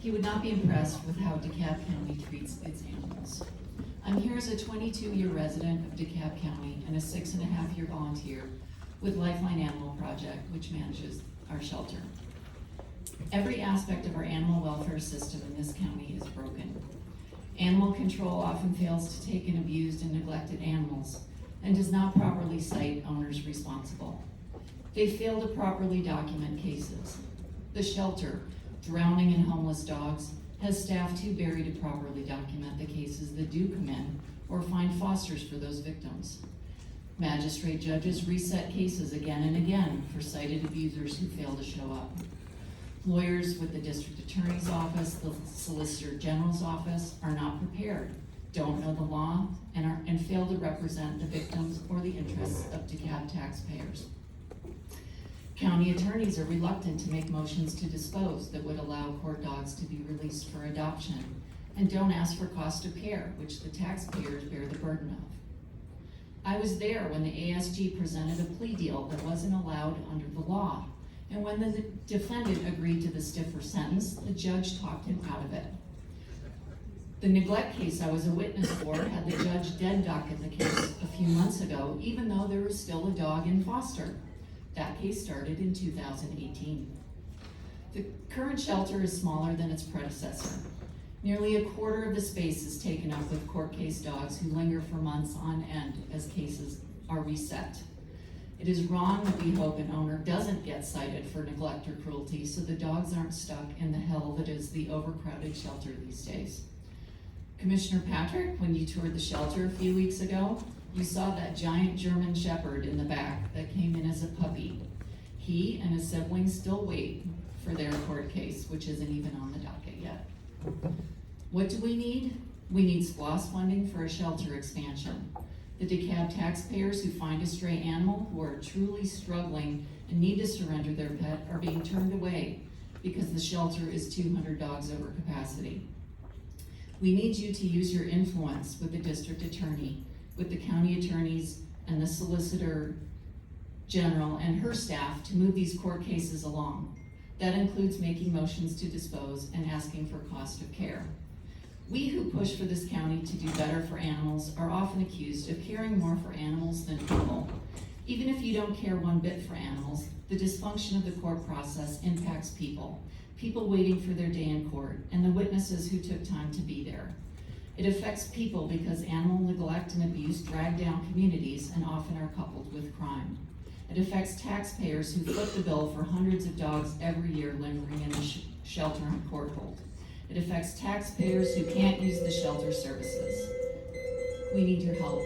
He would not be impressed with how Dekalb County treats its animals. I'm here as a 22-year resident of Dekalb County and a 6.5-year volunteer with Lifeline Animal Project, which manages our shelter. Every aspect of our animal welfare system in this county is broken. Animal control often fails to take in abused and neglected animals and does not properly cite owners responsible. They fail to properly document cases. The shelter, drowning in homeless dogs, has staff too buried to properly document the cases that do come in or find fosters for those victims. Magistrate judges reset cases again and again for cited abusers who fail to show up. Lawyers with the district attorney's office, the solicitor general's office are not prepared, don't know the law, and fail to represent the victims or the interests of Dekalb taxpayers. County attorneys are reluctant to make motions to dispose that would allow court dogs to be released for adoption, and don't ask for cost of care, which the taxpayers bear the burden of. I was there when the ASG presented a plea deal that wasn't allowed under the law, and when the defendant agreed to the stiffer sentence, the judge talked him out of it. The neglect case I was a witness for had the judge dead docket the case a few months ago, even though there was still a dog in foster. That case started in 2018. The current shelter is smaller than its predecessor. Nearly a quarter of the space is taken up with court case dogs who linger for months on end as cases are reset. It is wrong that we hope an owner doesn't get cited for neglect or cruelty so the dogs aren't stuck in the hell that is the overcrowded shelter these days. Commissioner Patrick, when you toured the shelter a few weeks ago, you saw that giant German Shepherd in the back that came in as a puppy. He and his siblings still wait for their court case, which isn't even on the docket yet. What do we need? We need SPLOST funding for a shelter expansion. The Dekalb taxpayers who find a stray animal who are truly struggling and need to surrender their pet are being turned away because the shelter is 200 dogs over capacity. We need you to use your influence with the district attorney, with the county attorneys and the solicitor general and her staff to move these court cases along. That includes making motions to dispose and asking for cost of care. We who push for this county to do better for animals are often accused of caring more for animals than people. Even if you don't care one bit for animals, the dysfunction of the court process impacts people waiting for their day in court, and the witnesses who took time to be there. It affects people because animal neglect and abuse drag down communities and often are coupled with crime. It affects taxpayers who foot the bill for hundreds of dogs every year lingering in the shelter on court hold. It affects taxpayers who can't use the shelter services. We need your help.